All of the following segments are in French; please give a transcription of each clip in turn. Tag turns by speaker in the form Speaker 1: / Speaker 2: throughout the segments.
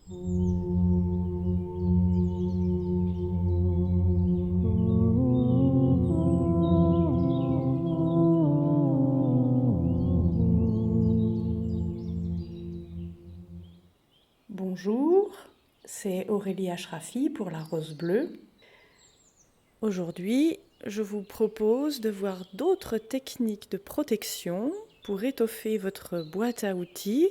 Speaker 1: Bonjour, c'est Aurélie Ashrafi pour la Rose Bleue. Aujourd'hui, je vous propose de voir d'autres techniques de protection pour étoffer votre boîte à outils,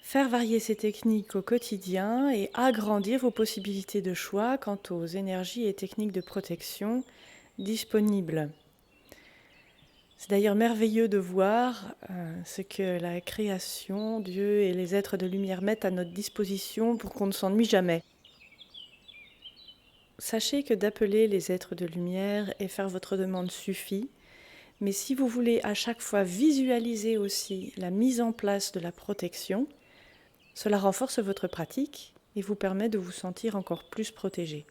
Speaker 1: faire varier ces techniques au quotidien et agrandir vos possibilités de choix quant aux énergies et techniques de protection disponibles. C'est d'ailleurs merveilleux de voir ce que la création, Dieu et les êtres de lumière mettent à notre disposition pour qu'on ne s'ennuie jamais. Sachez que d'appeler les êtres de lumière et faire votre demande suffit, mais si vous voulez à chaque fois visualiser aussi la mise en place de la protection, cela renforce votre pratique et vous permet de vous sentir encore plus protégé.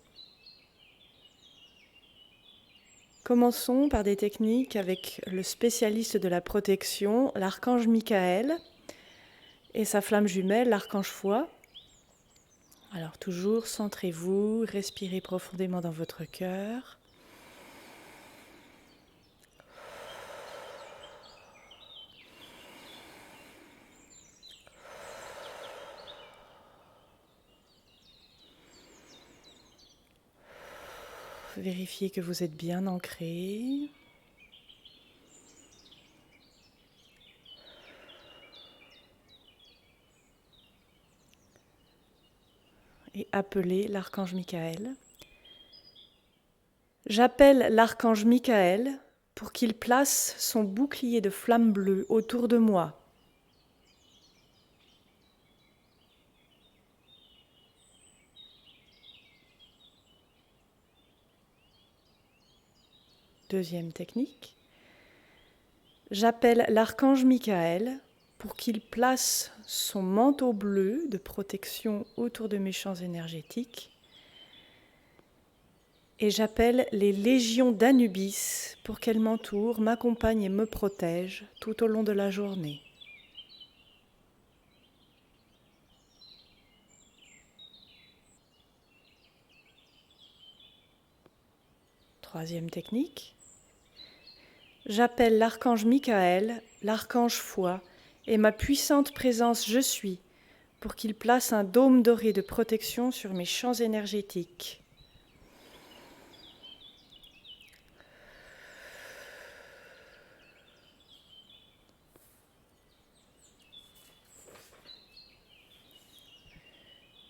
Speaker 1: Commençons par des techniques avec le spécialiste de la protection, l'archange Michael, et sa flamme jumelle, l'archange Foi. Alors toujours, centrez-vous, respirez profondément dans votre cœur. Vérifiez que vous êtes bien ancré. Et appelez l'archange Michael. J'appelle l'archange Michael pour qu'il place son bouclier de flamme bleue autour de moi. Deuxième technique. J'appelle l'archange Michael pour qu'il place son manteau bleu de protection autour de mes champs énergétiques. Et j'appelle les légions d'Anubis pour qu'elles m'entourent, m'accompagnent et me protègent tout au long de la journée. Troisième technique. J'appelle l'archange Michael, l'archange Foi et ma puissante présence Je suis pour qu'il place un dôme doré de protection sur mes champs énergétiques.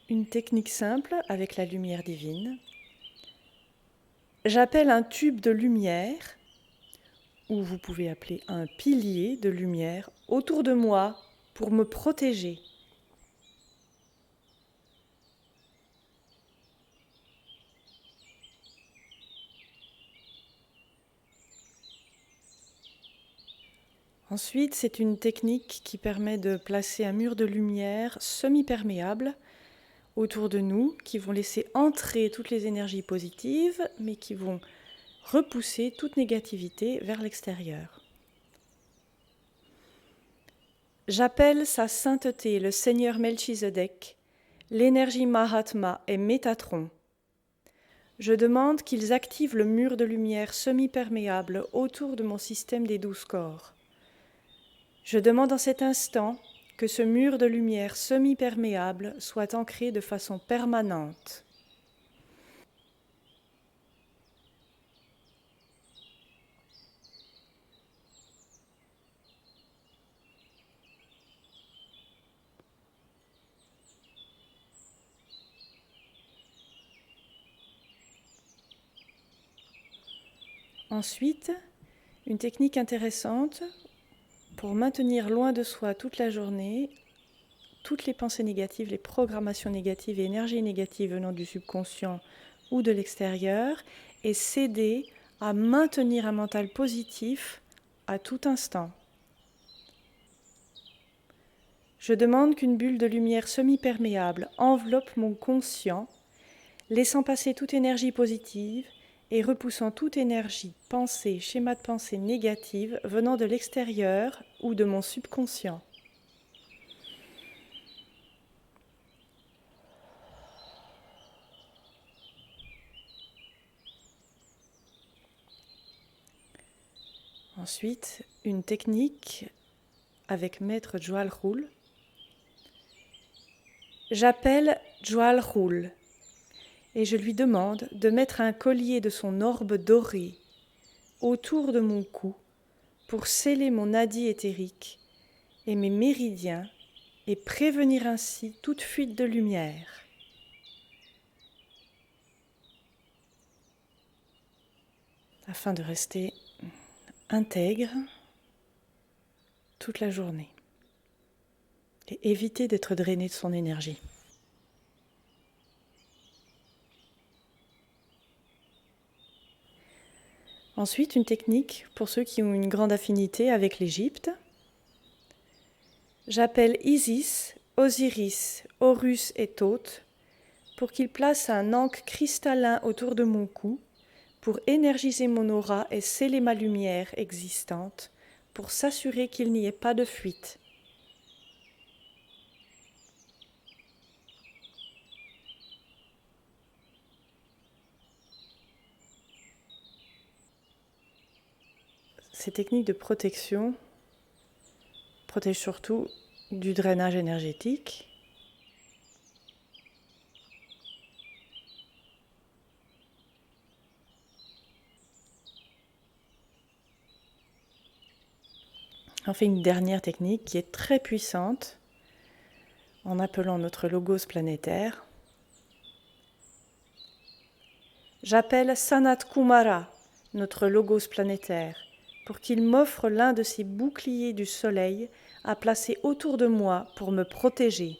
Speaker 1: Une technique simple avec la lumière divine. J'appelle un tube de lumière, ou vous pouvez appeler un pilier de lumière, autour de moi pour me protéger. Ensuite, c'est une technique qui permet de placer un mur de lumière semi-perméable autour de nous, qui vont laisser entrer toutes les énergies positives, mais qui vont repousser toute négativité vers l'extérieur. J'appelle sa sainteté, le Seigneur Melchizedek, l'énergie Mahatma et Métatron. Je demande qu'ils activent le mur de lumière semi-perméable autour de mon système des 12 corps. Je demande en cet instant que ce mur de lumière semi-perméable soit ancré de façon permanente. Ensuite, une technique intéressante pour maintenir loin de soi toute la journée toutes les pensées négatives, les programmations négatives et énergies négatives venant du subconscient ou de l'extérieur et s'aider à maintenir un mental positif à tout instant. Je demande qu'une bulle de lumière semi-perméable enveloppe mon conscient, laissant passer toute énergie positive et repoussant toute énergie, pensée, schéma de pensée négative venant de l'extérieur ou de mon subconscient. Ensuite, une technique avec Maître Jwalrul. J'appelle Jwalrul et je lui demande de mettre un collier de son orbe doré autour de mon cou pour sceller mon nadi éthérique et mes méridiens et prévenir ainsi toute fuite de lumière. Afin de rester intègre toute la journée et éviter d'être drainé de son énergie. Ensuite, une technique pour ceux qui ont une grande affinité avec l'Égypte. J'appelle Isis, Osiris, Horus et Thoth pour qu'ils placent un ankh cristallin autour de mon cou pour énergiser mon aura et sceller ma lumière existante pour s'assurer qu'il n'y ait pas de fuite. Ces techniques de protection protègent surtout du drainage énergétique. On fait une dernière technique qui est très puissante en appelant notre logos planétaire. J'appelle Sanat Kumara, notre logos planétaire, pour qu'il m'offre l'un de ses boucliers du soleil à placer autour de moi pour me protéger.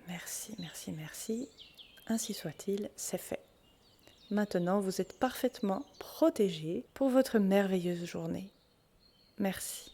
Speaker 1: Merci, merci, merci. Ainsi soit-il, c'est fait. Maintenant, vous êtes parfaitement protégés pour votre merveilleuse journée. Merci.